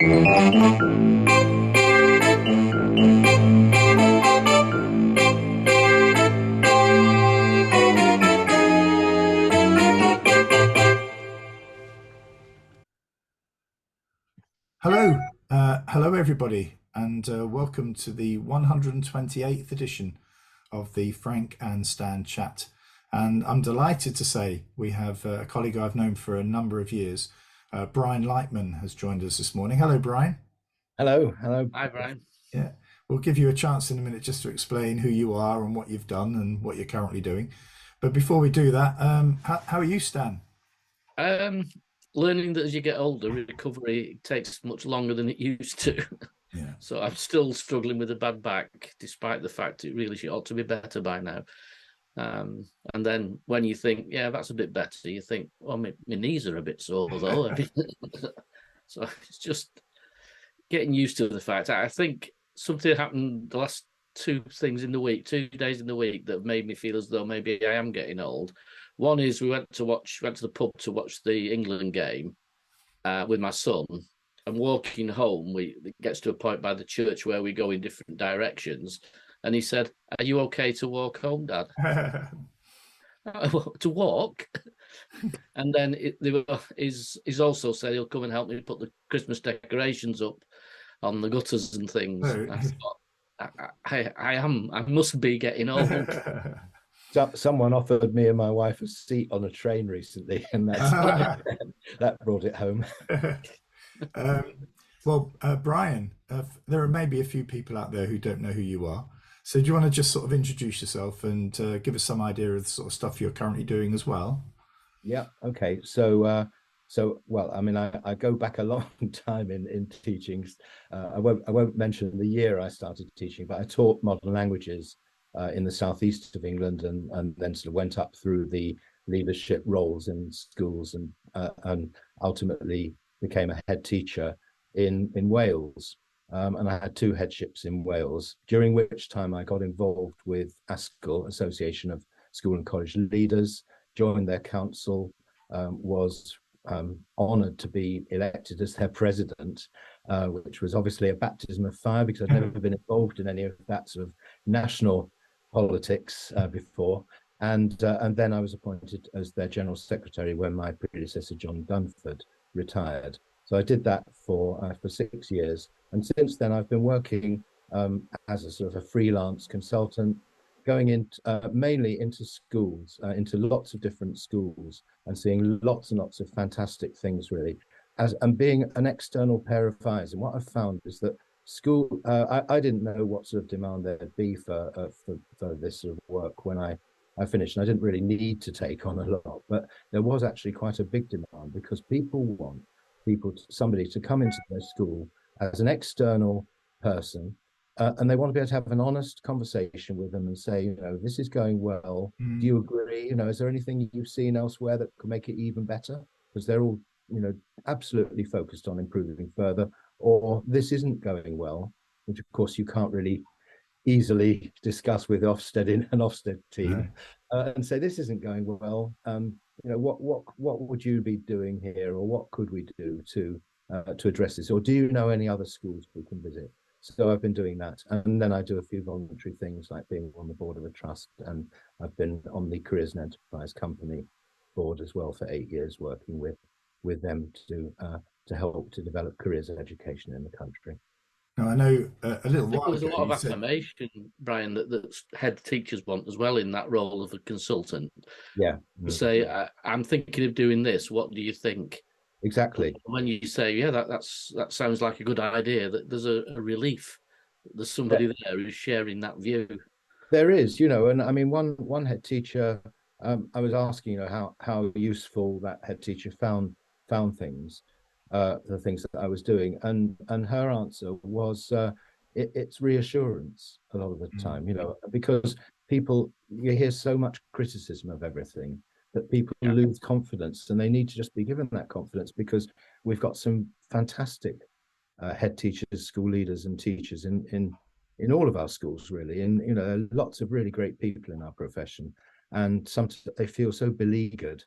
Hello everybody, and welcome to the 128th edition of the Frank and Stan Chat. And I'm delighted to say we have a colleague I've known for a number of years, Brian Lightman, has joined us this morning. Hello, Brian. Hello, hello. Hi, Brian. Yeah, we'll give you a chance in a minute just to explain who you are and what you've done and what you're currently doing. But before we do that, how are you, Stan? Um, Learning that as you get older, recovery takes much longer than it used to. Yeah. So I'm still struggling with a bad back, despite the fact it really ought to be better by now. And then when you think, yeah, that's a bit better, you think, well, my knees are a bit sore though. So it's just getting used to the fact. I think something happened the last two days in the week that have made me feel as though maybe I am getting old. One is we went to the pub to watch the England game with my son, and walking home, it gets to a point by the church where we go in different directions, and he said, "Are you okay to walk home, Dad?" To walk, and then he's also said he'll come and help me put the Christmas decorations up on the gutters and things. Oh. I thought, I must be getting old. So, someone offered me and my wife a seat on a train recently, and that brought it home. Brian, there are maybe a few people out there who don't know who you are. So do you want to just sort of introduce yourself and give us some idea of the sort of stuff you're currently doing as well? Yeah, okay. So well, I mean, I go back a long time in teaching. I won't mention the year I started teaching, but I taught modern languages in the southeast of England, and then sort of went up through the leadership roles in schools, and ultimately became a head teacher in Wales. And I had two headships in Wales, during which time I got involved with ASCL, Association of School and College Leaders, joined their council, was honoured to be elected as their president, which was obviously a baptism of fire because I'd never been involved in any of that sort of national politics before. And then I was appointed as their general secretary when my predecessor, John Dunford, retired. So I did that for 6 years. And since then, I've been working as a sort of a freelance consultant, going in mainly into schools, into lots of different schools, and seeing lots and lots of fantastic things, really, and being an external pair of eyes. And what I've found is that I didn't know what sort of demand there'd be for this sort of work when I finished, and I didn't really need to take on a lot, but there was actually quite a big demand because people want somebody to come into their school as an external person, and they want to be able to have an honest conversation with them and say, this is going well. Do you agree? Is there anything you've seen elsewhere that could make it even better? Because they're all, absolutely focused on improving further, or this isn't going well, which of course you can't really easily discuss with Ofsted in an Ofsted team, and say this isn't going well. What would you be doing here, or what could we do to address this? Or do you know any other schools we can visit? So I've been doing that, and then I do a few voluntary things like being on the board of a trust, and I've been on the Careers and Enterprise Company board as well for 8 years, working with them to help to develop careers education in the country. Now, I know a little while There's a ago lot of you said, affirmation, Brian, that head teachers want as well in that role of a consultant. Yeah. To say, I'm thinking of doing this. What do you think? Exactly. When you say, yeah, that sounds like a good idea, that there's a relief. There's somebody there who's sharing that view. There is, and I mean, one head teacher, I was asking, how useful that head teacher found things, the things that I was doing, and her answer was, it's reassurance a lot of the time, because you hear so much criticism of everything that people lose confidence, and they need to just be given that confidence, because we've got some fantastic head teachers, school leaders, and teachers in all of our schools, really. And lots of really great people in our profession, and sometimes they feel so beleaguered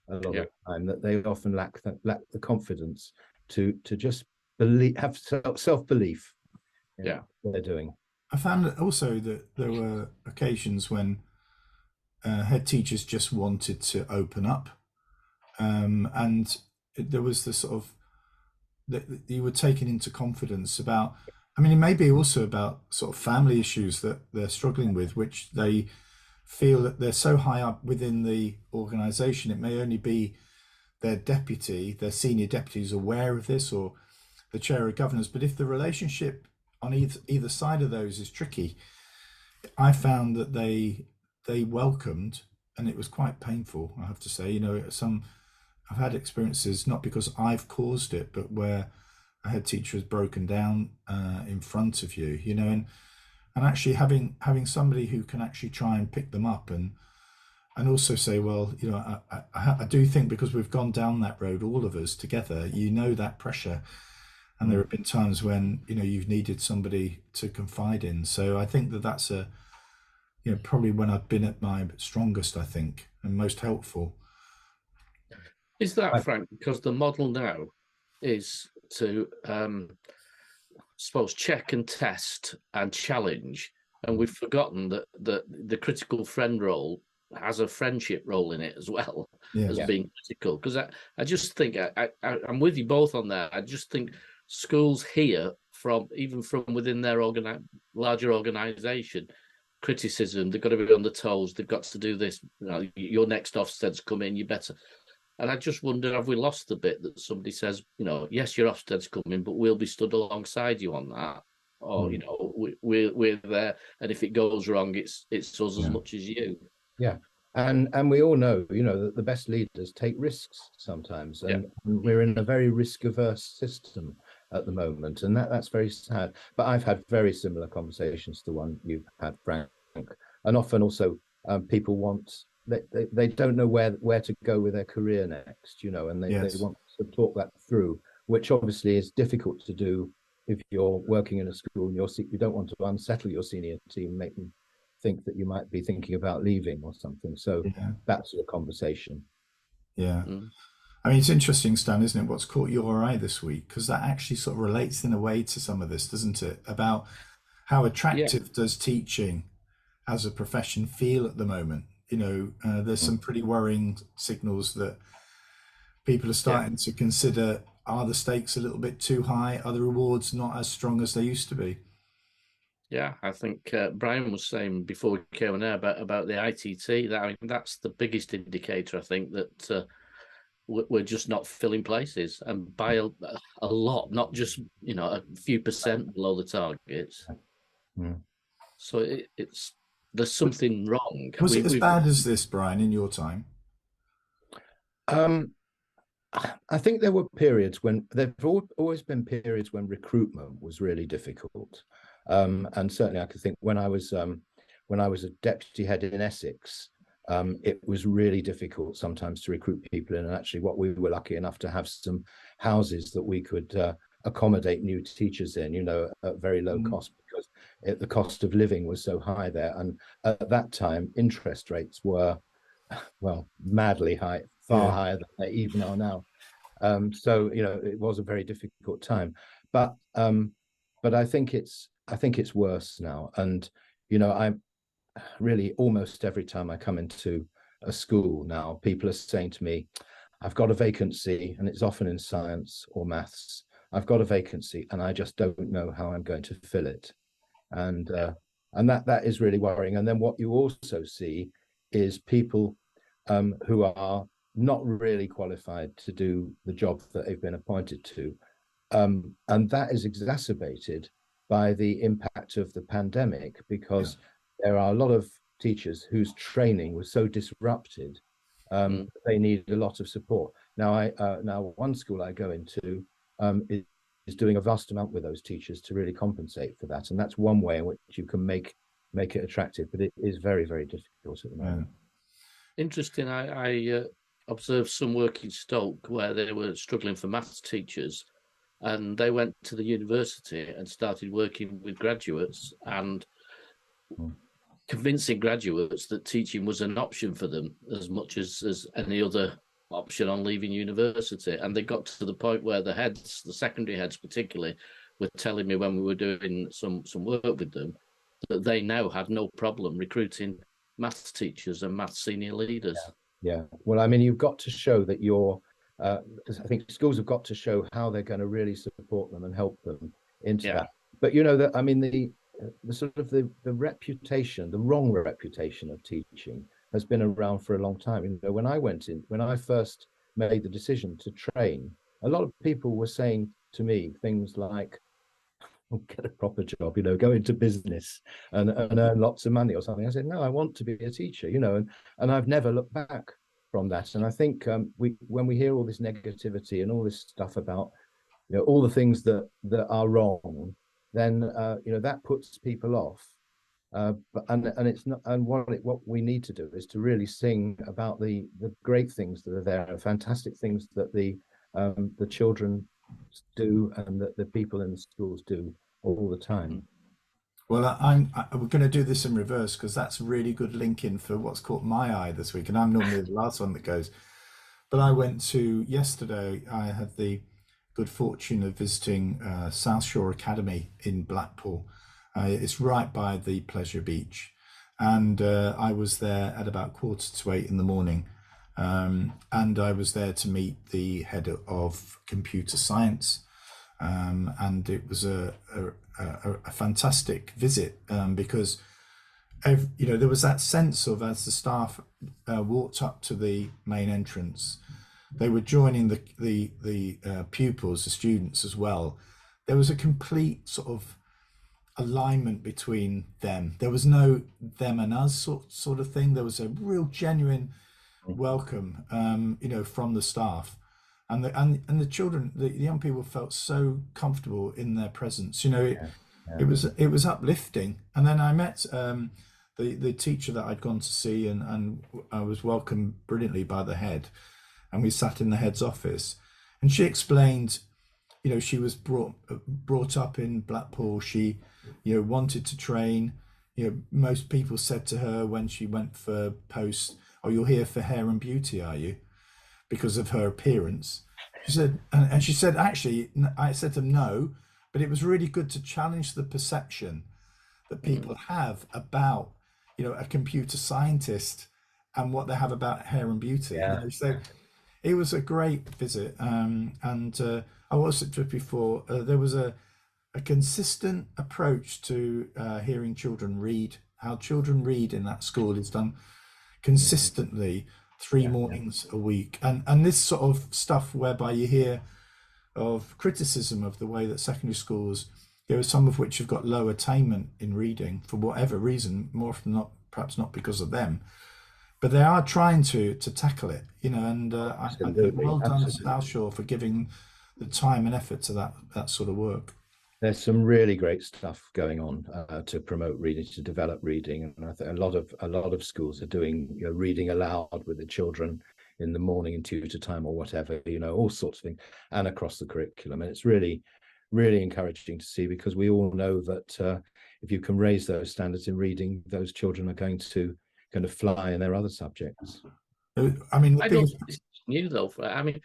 a lot of the time that they often lack the confidence to just have self-belief in Yeah. what they're doing. I found also that there were occasions when head teachers just wanted to open up, and there was the sort of that you were taken into confidence about. I mean, it may be also about sort of family issues that they're struggling with, which they feel that they're so high up within the organization. It may only be their senior deputy is aware of this, or the chair of governors. But if the relationship on either side of those is tricky, I found that they welcomed, and it was quite painful, I have to say. I've had experiences, not because I've caused it, but where a head teacher has broken down in front of you, and actually having somebody who can actually try and pick them up and also say, well, I do think, because we've gone down that road, all of us together, that pressure, and there have been times when you've needed somebody to confide in. So I think that's probably when I've been at my strongest, I think, and most helpful. Is that, Frank, because the model now is to suppose check and test and challenge, and we've forgotten that the critical friend role has a friendship role in it as well, as being critical? Because I just think I'm with you both on that. I just think schools here, even from within their larger organisation, criticism, they've got to be on the toes, they've got to do this, your next Ofsted's come in, you better. And I just wonder, have we lost the bit that somebody says, yes, your Ofsted's coming, but we'll be stood alongside you on that, or we're there, and if it goes wrong, it's us as much as you. Yeah, and we all know, that the best leaders take risks sometimes, and we're in a very risk-averse system at the moment, and that's very sad. But I've had very similar conversations to one you've had, Frank, and often also people want. They don't know where to go with their career next, and they want to talk that through, which obviously is difficult to do if you're working in a school and you don't want to unsettle your senior team, make them think that you might be thinking about leaving or something. So that's a conversation. Yeah. I mean, it's interesting, Stan, isn't it, what's caught your eye this week? Because that actually sort of relates in a way to some of this, doesn't it? About how attractive does teaching as a profession feel at the moment? There's some pretty worrying signals that people are starting to consider, are the stakes a little bit too high? Are the rewards not as strong as they used to be? Yeah, I think Brian was saying before we came on air about the ITT. That's the biggest indicator, I think, that we're just not filling places, and by a lot, not just a few percent below the targets. So there's something wrong. Was it as bad as this, Brian, in your time? I think there were periods when there've always been periods when recruitment was really difficult, and certainly I could think when I was a deputy head in Essex, it was really difficult sometimes to recruit people in. And actually, what we were lucky enough to have some houses that we could accommodate new teachers in, at very low cost, because the cost of living was so high there. And at that time, interest rates were, well, madly high, far higher than they even are now. So it was a very difficult time. But I think it's worse now. And I'm really, almost every time I come into a school now, people are saying to me, I've got a vacancy, and it's often in science or maths. I've got a vacancy and I just don't know how I'm going to fill it. And that is really worrying. And then what you also see is people who are not really qualified to do the job that they've been appointed to. And that is exacerbated by the impact of the pandemic, because there are a lot of teachers whose training was so disrupted, they need a lot of support. Now, one school I go into is doing a vast amount with those teachers to really compensate for that, and that's one way in which you can make it attractive. But it is very, very difficult at the moment. Interesting. I observed some work in Stoke where they were struggling for maths teachers, and they went to the university and started working with graduates and convincing graduates that teaching was an option for them as much as any other option on leaving university. And they got to the point where the heads, the secondary heads particularly, were telling me when we were doing some work with them that they now had no problem recruiting maths teachers and maths senior leaders. Yeah. Well, I mean, you've got to show that you're, I think schools have got to show how they're going to really support them and help them into that. But you know, that I mean, the sort of the reputation, the wrong reputation of teaching has been around for a long time. You know, when I first made the decision to train, a lot of people were saying to me things like, "Oh, get a proper job, you know, go into business and earn lots of money or something." I said, "No, I want to be a teacher," you know, and I've never looked back from that. And I think when we hear all this negativity and all this stuff about, you know, all the things that are wrong, then you know, that puts people off. And it's not, and what we need to do is to really sing about the great things that are there, fantastic things that the children do and that the people in the schools do all the time. Well, we're going to do this in reverse because that's really good linking for what's caught my eye this week, and I'm normally the last one that goes. But I went to yesterday. I had the good fortune of visiting South Shore Academy in Blackpool. It's right by the Pleasure Beach, and I was there at about 7:45 in the morning, and I was there to meet the head of computer science, and it was a fantastic visit because you know, there was that sense of, as the staff walked up to the main entrance, they were joining the pupils, the students as well. There was a complete sort of alignment between them. There was no them and us sort of thing. There was a real genuine welcome, you know, from the staff, and the children, the young people felt so comfortable in their presence. You know, it was uplifting. And then I met the teacher that I'd gone to see, and I was welcomed brilliantly by the head, and we sat in the head's office, and she explained, you know, she was brought up in Blackpool. She, you know, wanted to train. You know, most people said to her when she went for post, "Oh, you're here for hair and beauty, are you?" Because of her appearance. She said, and she said, actually, I said to them, no, but it was really good to challenge the perception that people have about, you know, a computer scientist and what they have about hair and beauty. You know, so it was a great visit. And I was just before, there was a consistent approach to hearing children read. How children read in that school is done consistently, 3 mornings a week. And this sort of stuff whereby you hear of criticism of the way that secondary schools, there are some of which have got low attainment in reading for whatever reason, more often not, perhaps not because of them, but they are trying to tackle it, you know. And I think well done to South Shore for giving the time and effort to that sort of work. There's some really great stuff going on to promote reading, to develop reading, and I think a lot of schools are doing, you know, reading aloud with the children in the morning in tutor time or whatever, you know, all sorts of things, and across the curriculum. And it's really, really encouraging to see, because we all know that if you can raise those standards in reading, those children are going to kind of fly in their other subjects. I mean, I don't think this is new though. I mean,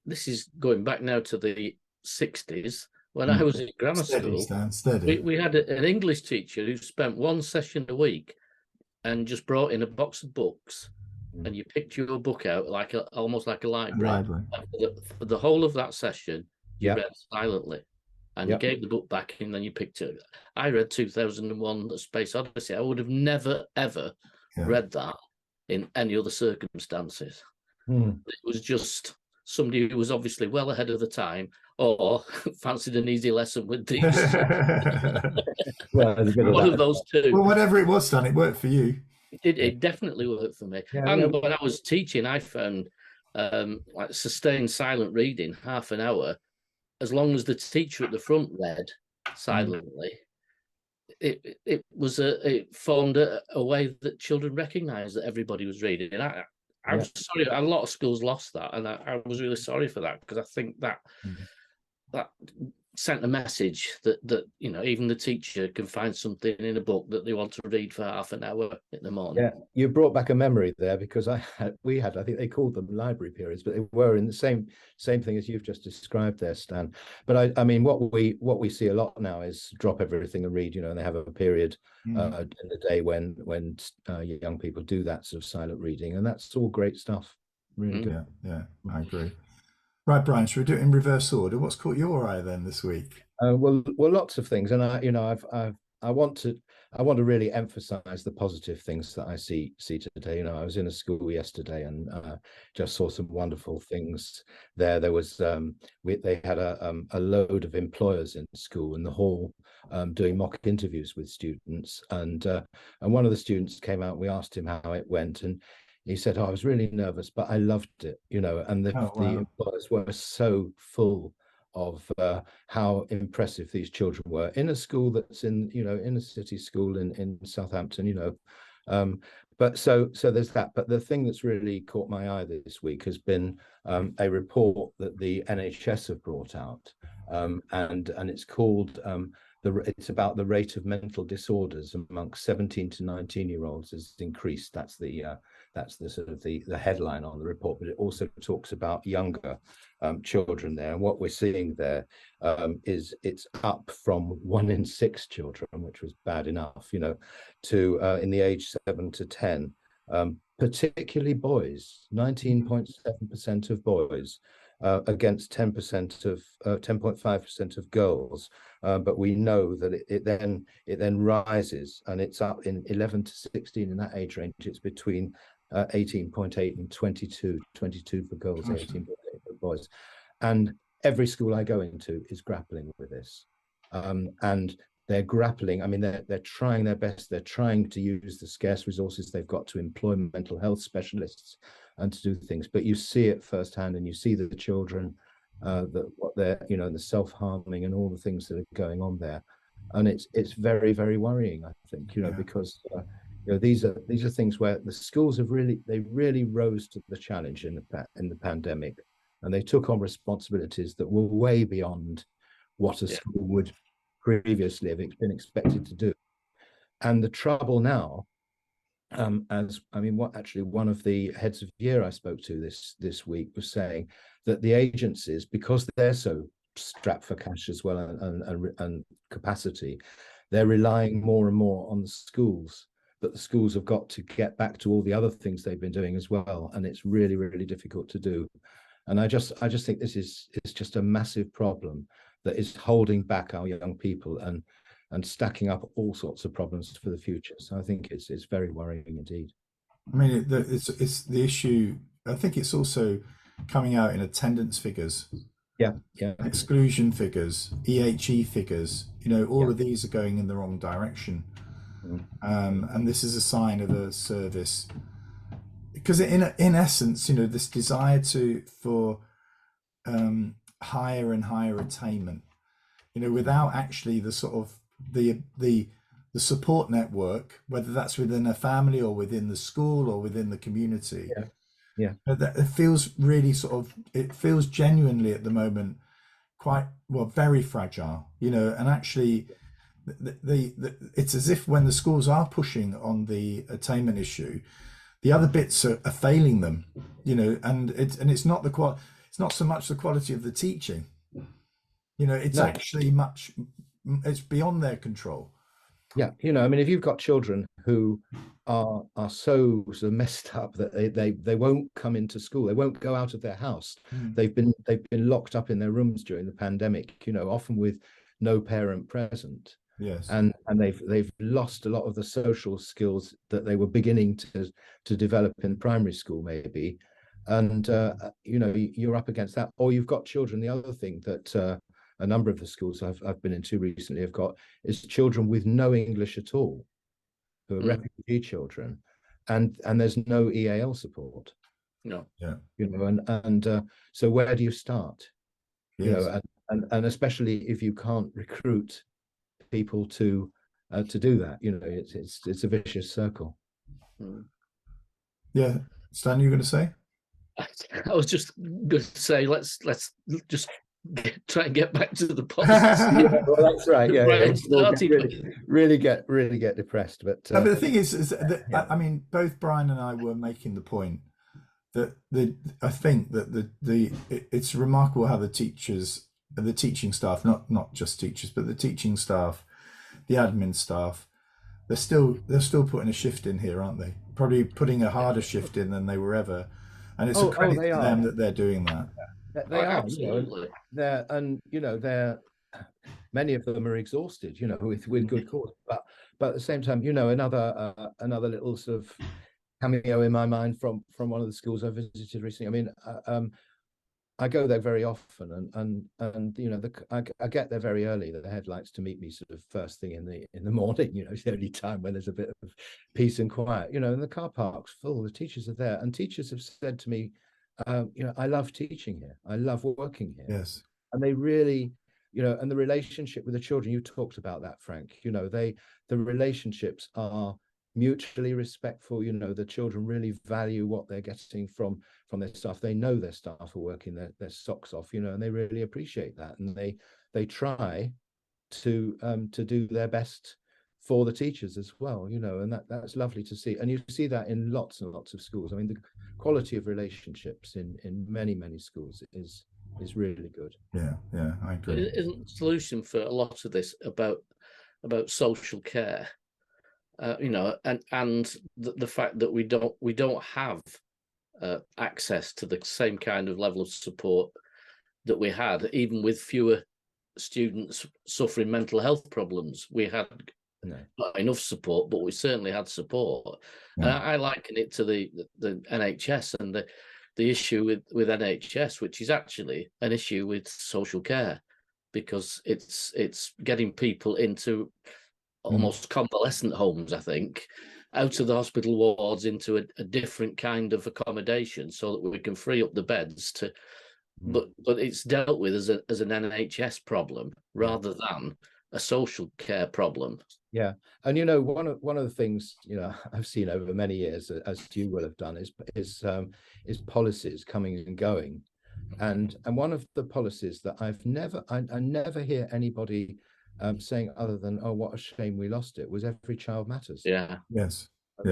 this is going back now to the 60s. When I was in grammar school, we had an English teacher who spent one session a week and just brought in a box of books, and you picked your book out like almost like a library. For the whole of that session, you read silently, and you gave the book back, and then you picked it. I read 2001: A Space Odyssey. I would have never ever read that in any other circumstances. It was just somebody who was obviously well ahead of the time, or fancied an easy lesson with these. Well, one of those two. Well, whatever it was, Stan, it worked for you. It definitely worked for me. And when I was teaching, I found like sustained silent reading, half an hour, as long as the teacher at the front read silently, it formed a way that children recognised that everybody was reading. And I was sorry, a lot of schools lost that, and I was really sorry for that, because I think that sent a message that you know, even the teacher can find something in a book that they want to read for half an hour in the morning. Yeah, you brought back a memory there, because I think they called them library periods, but they were in the same thing as you've just described there, Stan. But I mean, what we see a lot now is drop everything and read, you know, and they have a period in the day when young people do that sort of silent reading, and that's all great stuff. Really good. Yeah, I agree. Right, Brian, should we do it in reverse order? What's caught your eye then this week? Well, lots of things, and I want to really emphasize the positive things that I see today. You know, I was in a school yesterday and just saw some wonderful things there. There was they had a load of employers in school in the hall doing mock interviews with students, and one of the students came out. We asked him how it went, and he said, "Oh, I was really nervous, but I loved it." You know, and the employers were so full of how impressive these children were in a school that's in a city school in Southampton, you know. But so there's that. But the thing that's really caught my eye this week has been a report that the NHS have brought out, and it's called it's about the rate of mental disorders amongst 17 to 19-year-olds has increased. That's the sort of the headline on the report, but it also talks about younger children there. And what we're seeing there is it's up from 1 in 6 children, which was bad enough, you know, to in the age 7 to 10, particularly boys, 19.7% of boys. Against 10% of 10.5% of girls, but we know that it then rises, and it's up in 11 to 16 in that age range. It's between 18.8 and 22 for girls, 18.8 for boys, and every school I go into is grappling with this, and they're grappling. I mean, they're trying their best. They're trying to use the scarce resources they've got to employ mental health specialists and to do things. But you see it firsthand, and you see the children, what they're, you know, the self-harming and all the things that are going on there, and it's very, very worrying. I think, you know, because you know, these are things where the schools have really rose to the challenge in the pandemic, and they took on responsibilities that were way beyond what a school would previously have been expected to do. And the trouble now, as I mean, one of the heads of year I spoke to this week was saying that the agencies, because they're so strapped for cash as well and capacity, they're relying more and more on the schools. But the schools have got to get back to all the other things they've been doing as well, and it's really, really difficult to do. And I just think this is just a massive problem that is holding back our young people and stacking up all sorts of problems for the future. So I think it's very worrying indeed. I mean, it's the issue. I think it's also coming out in attendance figures, exclusion figures, EHE figures. You know, all of these are going in the wrong direction, and this is a sign of a service. Because in essence, you know, this desire for higher and higher attainment, you know, without actually the sort of the support network, whether that's within a family or within the school or within the community, that it feels really it feels genuinely at the moment quite very fragile, you know. And actually it's as if when the schools are pushing on the attainment issue, the other bits are failing them, you know. And it's not it's not so much the quality of the teaching, you know, it's actually it's beyond their control. Yeah, you know, I mean, if you've got children who are so sort of messed up that they won't come into school, they won't go out of their house. They've been locked up in their rooms during the pandemic, you know, often with no parent present. Yes. And they've lost a lot of the social skills that they were beginning to develop in primary school, maybe. And you know, you're up against that. Or you've got children. The other thing that a number of the schools I've been into recently have got is children with no English at all, who are refugee children, and there's no EAL support. No. Yeah. You know, and so where do you start? Yes. You know, and especially if you can't recruit people to do that, you know, it's a vicious circle. Yeah, Stan, you were going to say? I was just going to say let's just try and get back to the positive. Yeah, well, that's right. Yeah, Brian we'll started. really get depressed. But No, but the thing is that, yeah. I mean, both Brian and I were making the point that I think that it's remarkable how the teachers, the teaching staff, not just teachers, but the teaching staff, the admin staff, they're still putting a shift in here, aren't they? Probably putting a harder shift in than they were ever, and it's a credit they to are. them that they're doing that. They are, Absolutely. they're many of them are exhausted, with good cause. But at the same time, another little sort of cameo in my mind from one of the schools I visited recently. I mean, I go there very often, and I get there very early. The head likes to meet me sort of first thing in the morning. It's the only time when there's a bit of peace and quiet. And the car park's full. The teachers are there, and teachers have said to me, I love teaching here. I love working here. Yes, And they really, and the relationship with the children. You talked about that, Frank. The relationships are mutually respectful. The children really value what they're getting from their staff. They know their staff are working their socks off, and they really appreciate that, and they try to do their best for the teachers as well, and that's lovely to see. And you see that in lots and lots of schools. I mean, the quality of relationships in many schools is really good. yeah, I agree. Isn't the solution for a lot of this about social care? And the fact that we don't have access to the same kind of level of support that we had, even with fewer students suffering mental health problems. We had not enough support, but we certainly had support. Yeah. I liken it to the NHS and the issue with NHS, which is actually an issue with social care, because it's getting people into almost convalescent homes, I think, out of the hospital wards into a different kind of accommodation, so that we can free up the beds to. But it's dealt with as an NHS problem rather than a social care problem. Yeah, and one of the things I've seen over many years, as you will have done, is policies coming and going, and one of the policies that I never hear anybody saying other than, "Oh, what a shame we lost it," was Every Child Matters. Yeah. Yes.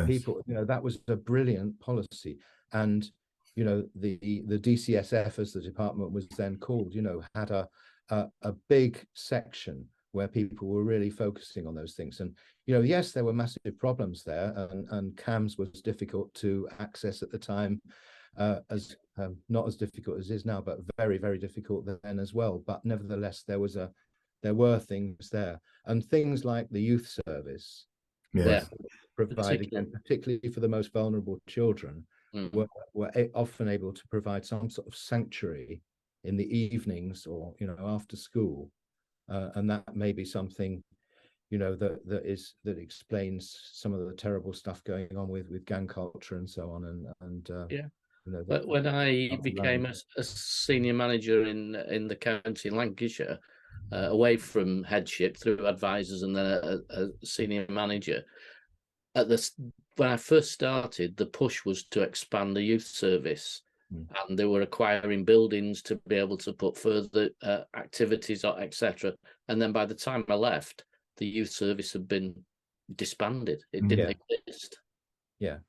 People, that was a brilliant policy, and the DCSF, as the department was then called, had a big section where people were really focusing on those things. And yes, there were massive problems there, and CAMS was difficult to access at the time, as not as difficult as it is now, but very, very difficult then as well. But nevertheless, there were things there, and things like the youth service, provide, again, particularly for the most vulnerable children, were often able to provide some sort of sanctuary in the evenings or after school, and that may be something that explains some of the terrible stuff going on with gang culture and so on. But when I became a senior manager in the county in Lancashire, away from headship through advisors and then a senior manager, when I first started, the push was to expand the youth service, and they were acquiring buildings to be able to put further activities, etc. And then by the time I left, the youth service had been disbanded. It didn't exist. Yeah.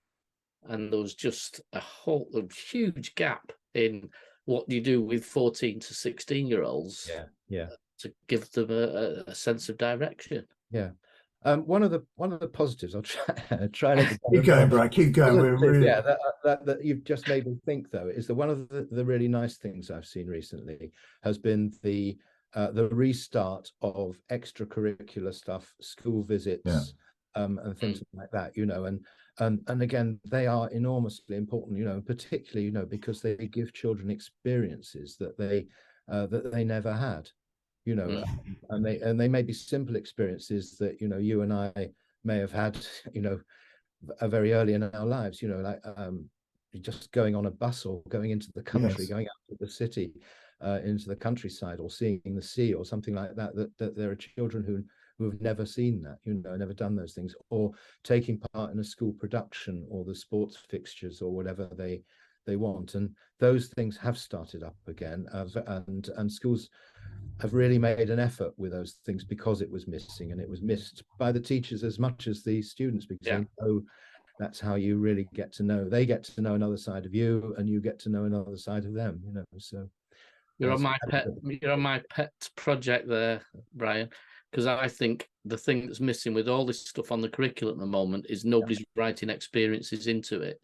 And there was just a huge gap in what you do with 14 to 16-year-olds. To give them a sense of direction. Yeah. One of the positives, I'll try and keep going, Brian. Keep going. We're really... Yeah, that you've just made me think, though, is that one of the really nice things I've seen recently has been the restart of extracurricular stuff, school visits, and things like that. And again, they are enormously important. Particularly, because they give children experiences that they never had. And they may be simple experiences that you and I may have had very early in our lives, like just going on a bus or going into the country, going out to the city, into the countryside, or seeing the sea or something like that. That there are children who have never seen that, never done those things, or taking part in a school production or the sports fixtures or whatever they they want. And those things have started up again, and schools have really made an effort with those things because it was missing, and it was missed by the teachers as much as the students, because they know that's how you really get to know. They get to know another side of you, and you get to know another side of them. You know, so you're on my pet project there, Brian, because I think the thing that's missing with all this stuff on the curriculum at the moment is nobody's writing experiences into it.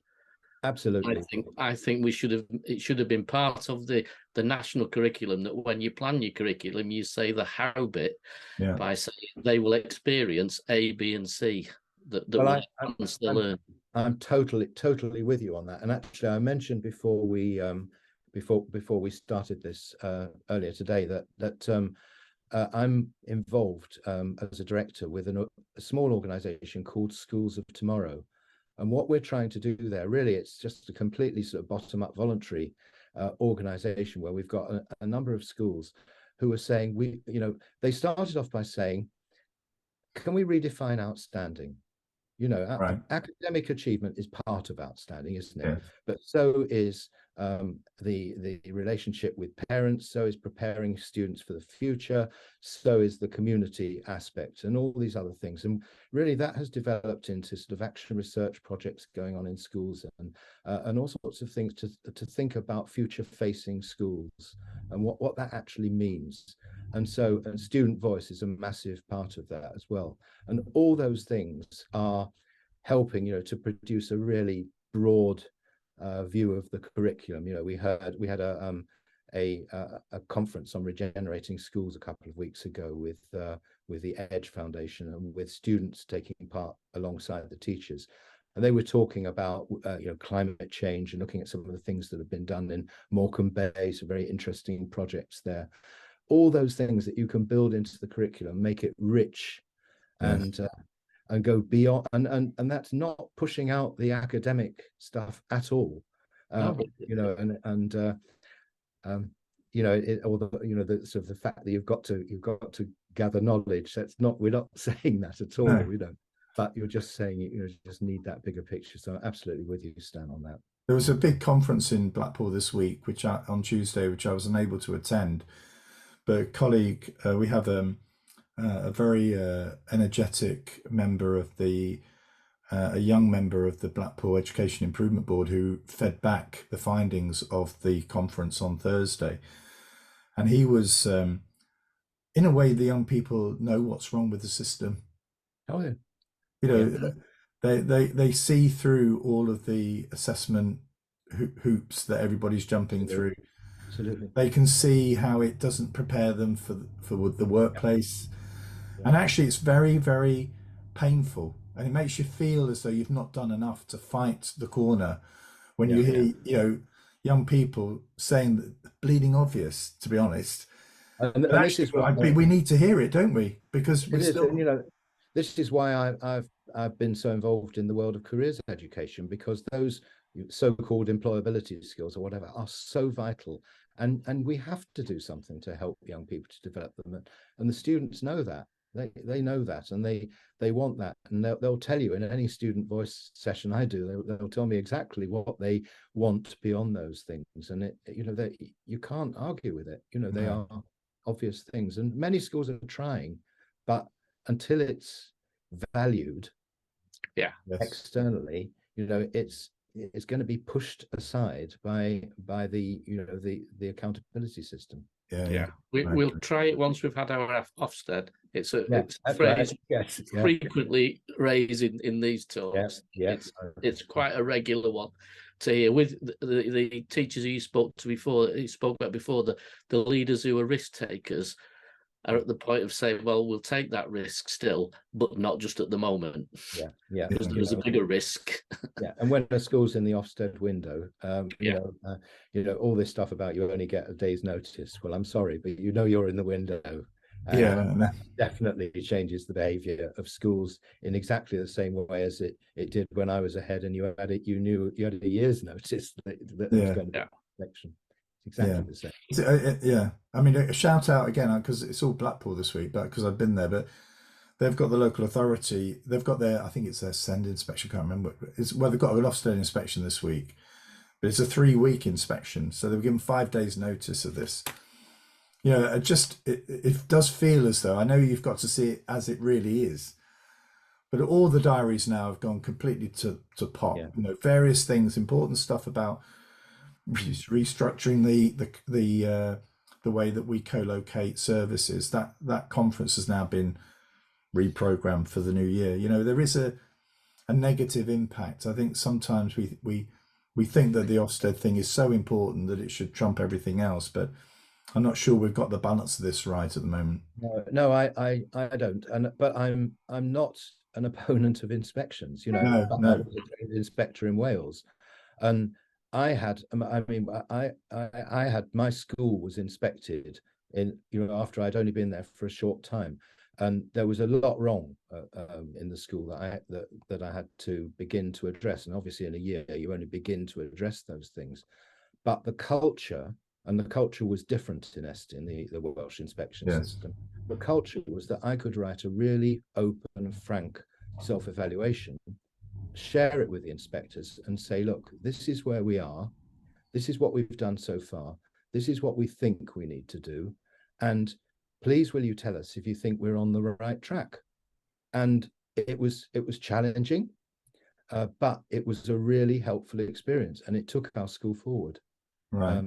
Absolutely. I think it should have been part of the national curriculum, that when you plan your curriculum, you say the how bit by saying they will experience A, B, and C that will enhance the learning. I'm totally with you on that. And actually, I mentioned before we started this earlier today that I'm involved as a director with a small organization called Schools of Tomorrow. And what we're trying to do there, really, it's just a completely sort of bottom-up voluntary organization where we've got a number of schools who are saying, they started off by saying, can we redefine outstanding? You know, academic achievement is part of outstanding, isn't it? Yes. But so is the relationship with parents, so is preparing students for the future, so is the community aspect, and all these other things. And really, that has developed into sort of action research projects going on in schools, and all sorts of things to think about future-facing schools and what that actually means. And so, and student voice is a massive part of that as well. And all those things are helping, to produce a really broad view of the curriculum. We had a conference on regenerating schools a couple of weeks ago with the Edge Foundation, and with students taking part alongside the teachers. And they were talking about climate change and looking at some of the things that have been done in Morecambe Bay, some very interesting projects there. All those things that you can build into the curriculum, make it rich, and go beyond, and that's not pushing out the academic stuff at all. Or the sort of the fact that you've got to gather knowledge. That's not, we're not saying that at all. No. We don't. But you're just saying you just need that bigger picture. So I'm absolutely with you, Stan, on that. There was a big conference in Blackpool this week, on Tuesday, which I was unable to attend. But a colleague, we have a very energetic member of a young member of the Blackpool Education Improvement Board, who fed back the findings of the conference on Thursday. And he was, in a way, the young people know what's wrong with the system. Oh, yeah. They see through all of the assessment hoops that everybody's jumping through. Absolutely. They can see how it doesn't prepare them for the workplace. Yeah. And actually, it's very, very painful, and it makes you feel as though you've not done enough to fight the corner when you hear young people saying that bleeding obvious, to be honest. And actually, we need to hear it, don't we? Because this is why I've been so involved in the world of careers education, because those so-called employability skills or whatever are so vital, and we have to do something to help young people to develop them, and the students know that. They know that, and they want that, and they'll tell you in any student voice session I do, they'll tell me exactly what they want beyond those things, and you can't argue with it. They are obvious things, and many schools are trying, but until it's valued externally, it's going to be pushed aside by the accountability system. We'll try it once we've had our Ofsted. It's a phrase frequently raised in these talks. It's quite a regular one to hear with the teachers who you spoke about before, the leaders who are risk takers are at the point of saying, well, we'll take that risk still, but not just at the moment. There's a bigger risk. And when a school's in the Ofsted window, all this stuff about you only get a day's notice. Well, I'm sorry, but you're in the window. That definitely changes the behaviour of schools in exactly the same way as it did when I was ahead, and you had a year's notice that there was going to be an election. Exactly the same. I mean, a shout out again, because it's all Blackpool this week, but because I've been there, but they've got the local authority, they've got I think it's their SEND inspection, I can't remember. They've got an Ofsted inspection this week, but it's a 3-week inspection, so they were given 5 days notice of this. You know, it does feel as though, I know you've got to see it as it really is, but all the diaries now have gone completely to pot. Yeah. You know, various things, important stuff about restructuring the way that we co-locate services. That conference has now been reprogrammed for the new year. You know, there is a negative impact. I think sometimes we think that the Ofsted thing is so important that it should trump everything else, but I'm not sure we've got the balance of this right at the moment. No, I don't, but I'm not an opponent of inspections. You know, No, I no. was a trained inspector in Wales, and I had my school was inspected after I'd only been there for a short time, and there was a lot wrong in the school that I had to begin to address. And obviously, in a year, you only begin to address those things. But the culture was different in the Welsh inspection system. The culture was that I could write a really open, frank self-evaluation, share it with the inspectors and say, look, this is where we are. This is what we've done so far. This is what we think we need to do. And please, will you tell us if you think we're on the right track? And it was challenging, but it was a really helpful experience, and it took our school forward. Right.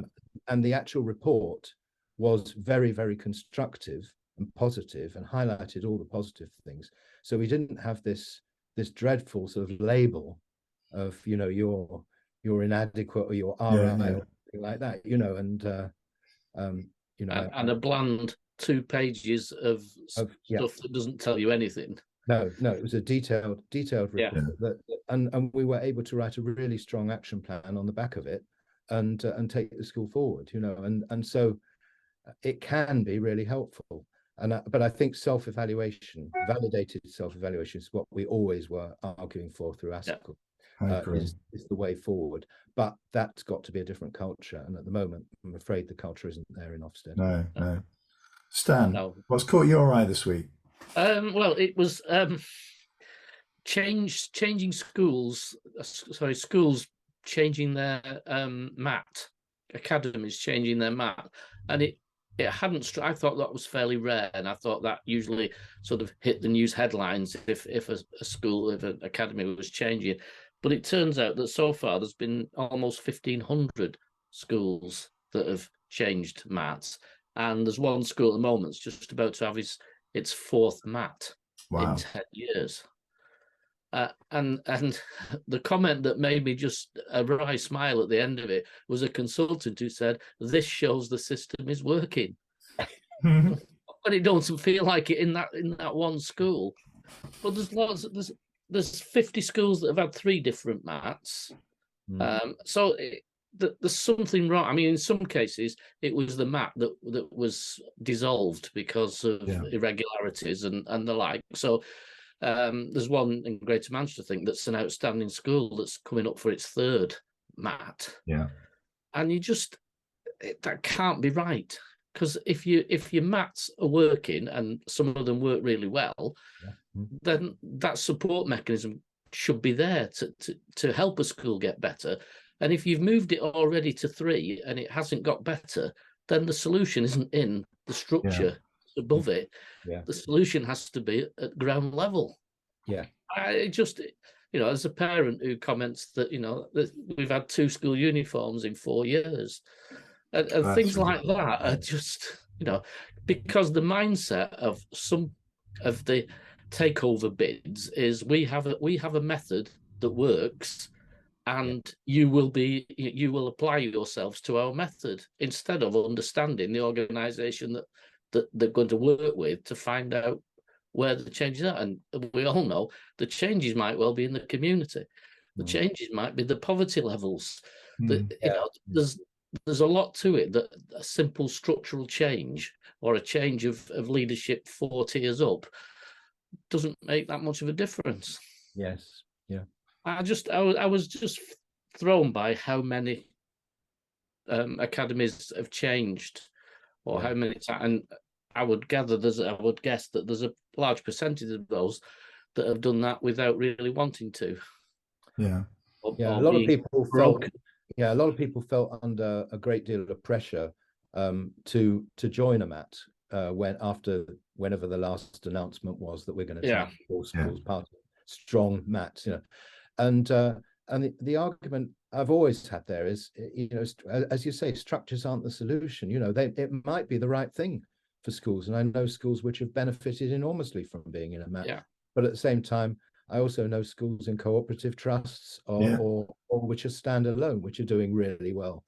And the actual report was very, very constructive and positive, and highlighted all the positive things. So we didn't have this dreadful sort of label of, you know, you're inadequate or you're RI or something like that, you know, and you know, and a bland 2 pages of stuff that doesn't tell you anything. No, it was a detailed report and we were able to write a really strong action plan on the back of it, and take the school forward, you know, and so it can be really helpful. But I think self-evaluation, validated self-evaluation, is what we always were arguing for through ASCL. Is the way forward, but that's got to be a different culture, and at the moment I'm afraid the culture isn't there in Ofsted. No. Stan, what's caught your eye this week? Well, it was changing schools changing their mat, academies changing their mat, and it hadn't. I thought that was fairly rare, and I thought that usually sort of hit the news headlines if a school, if an academy was changing. But it turns out that so far there's been almost 1,500 schools that have changed mats, and there's one school at the moment that's just about to have its 4th mat in 10 years. And the comment that made me just a wry smile at the end of it was a consultant who said, "This shows the system is working." But it doesn't feel like it in that one school. But there's 50 schools that have had 3 different mats. So there's something wrong. I mean, in some cases, it was the mat that was dissolved because of irregularities and the like. So there's one in Greater Manchester, I think, that's an outstanding school that's coming up for its 3rd mat. Yeah, and that can't be right, because if your mats are working and some of them work really well, then that support mechanism should be there to help a school get better. And if you've moved it already to 3 and it hasn't got better, then the solution isn't in the structure above it. The solution has to be at ground level. I just, you know, as a parent who comments that, you know, that we've had 2 school uniforms in 4 years, and things like that are just, you know, because the mindset of some of the takeover bids is we have a method that works, and you will apply yourselves to our method, instead of understanding the organisation that they're going to work with to find out where the changes are. And we all know the changes might well be in the community. The changes might be the poverty levels. You know, there's a lot to it, that a simple structural change or a change of leadership 4 tiers up doesn't make that much of a difference. Yes. Yeah. I was just thrown by how many academies have changed, or how many times. And I would guess that there's a large percentage of those that have done that without really wanting to. A lot of people felt yeah, a lot of people felt under a great deal of pressure to join a MAT whenever the last announcement was that we're going to change all schools part of strong MAT, and the argument I've always had there is, as you say, structures aren't the solution. It might be the right thing for schools, and I know schools which have benefited enormously from being in a MAT, but at the same time, I also know schools in cooperative trusts or which are standalone, which are doing really well,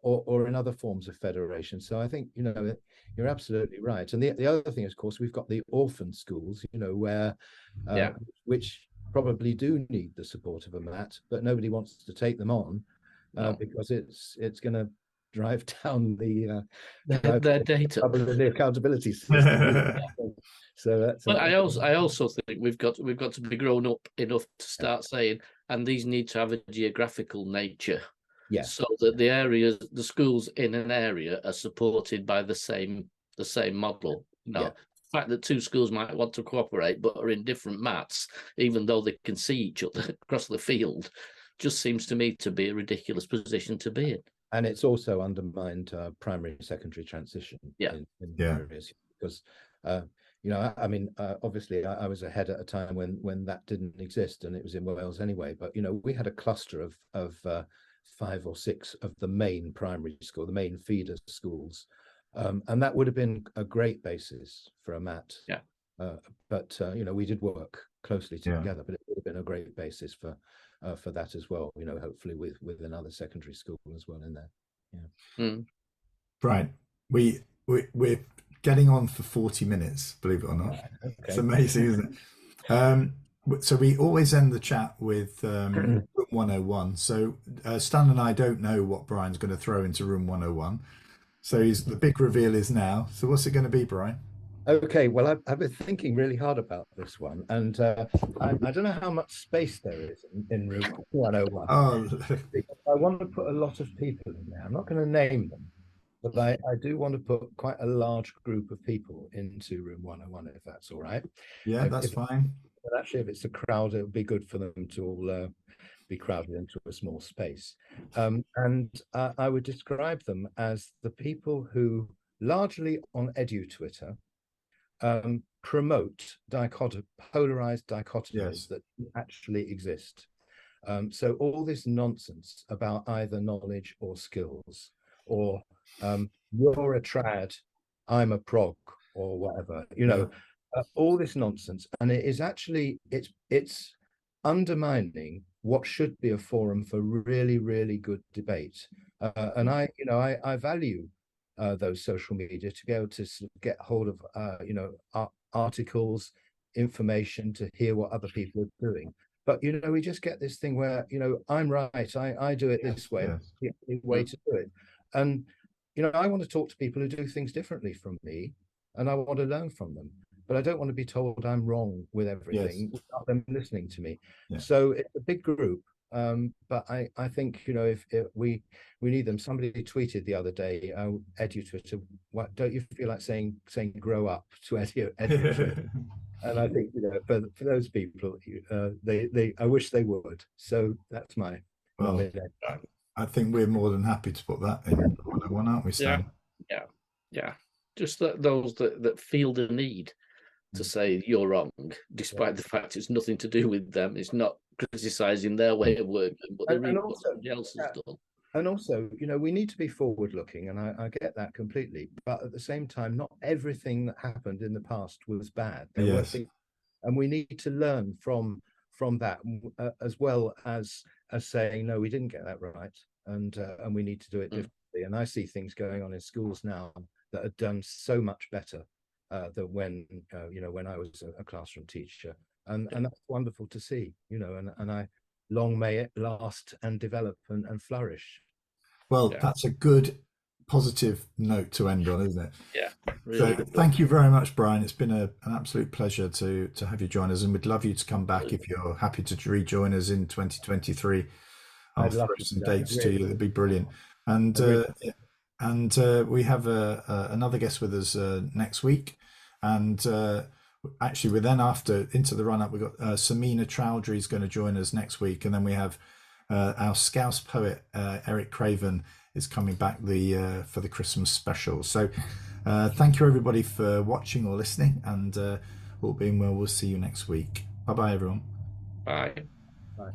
or in other forms of federation. So I think, you're absolutely right. And the other thing, of course, we've got the orphan schools, where which probably do need the support of a MAT, but nobody wants to take them on because it's going to drive down their data, the accountability system. So that's. But I also think we've got to be grown up enough to start saying, and these need to have a geographical nature, so that the schools in an area are supported by the same model. The fact that two schools might want to cooperate but are in different mats, even though they can see each other across the field, just seems to me to be a ridiculous position to be in. And it's also undermined primary secondary transition in areas, because obviously I was ahead at a time when that didn't exist, and it was in Wales anyway. But we had a cluster of 5 or 6 of the main primary school, the main feeder schools, and that would have been a great basis for a MAT. But we did work closely together, but it would have been a great basis for that as well. Hopefully with another secondary school as well in there. Right, we're getting on for 40 minutes, believe it or not. Okay. It's amazing, isn't it? So we always end the chat with room 101. So Stan and I don't know what Brian's going to throw into room 101. So the big reveal is now. So what's it going to be, Brian? Okay, well, I've been thinking really hard about this one, and I don't know how much space there is in room 101. I want to put a lot of people in there. I'm not going to name them, but I do want to put quite a large group of people into room 101, if that's all right. Yeah, that's fine. But actually, if it's a crowd, it would be good for them to all be crowded into a small space. And I would describe them as the people who, largely on edu-Twitter, promote polarized dichotomies that actually exist. So all this nonsense about either knowledge or skills, or you're a trad, I'm a prog, or whatever, all this nonsense, and it is actually it's undermining what should be a forum for really, really good debate. And I value those social media to be able to get hold of articles, information, to hear what other people are doing. But we just get this thing where I'm right, I do it this way, the way to do it. And I want to talk to people who do things differently from me, and I want to learn from them. But I don't want to be told I'm wrong with everything without them listening to me. So it's a big group. But I think if we need them. Somebody tweeted the other day, edu-Twitter, what don't you feel like saying grow up to edu-Twitter? And I think for those people, I wish they would. So that's my I think we're more than happy to put that in 101, aren't we, Stan? Yeah. Just those that feel the need to say you're wrong, despite the fact it's nothing to do with them. It's not criticizing their way of working, but what somebody else has done. And also, we need to be forward-looking, and I get that completely. But at the same time, not everything that happened in the past was bad. There were things, and we need to learn from that, as well as saying, no, we didn't get that right, and we need to do it differently. And I see things going on in schools now that are done so much better than when I was a classroom teacher, and that's wonderful to see. And I long may it last and develop and flourish. Well, that's a good positive note to end on, isn't it? Yeah. Really so thank you very much, Brian. It's been an absolute pleasure to have you join us, and we'd love you to come back if you're happy to rejoin us in 2023. I'll throw some dates to you. That'd be brilliant. And we have another guest with us next week, and actually we're then into the run-up, we've got Samina Chowdhury is going to join us next week, and then we have our Scouse poet Eric Craven is coming back for the Christmas special. So thank you everybody for watching or listening, and all being well, we'll see you next week. Bye bye everyone. Bye. Bye.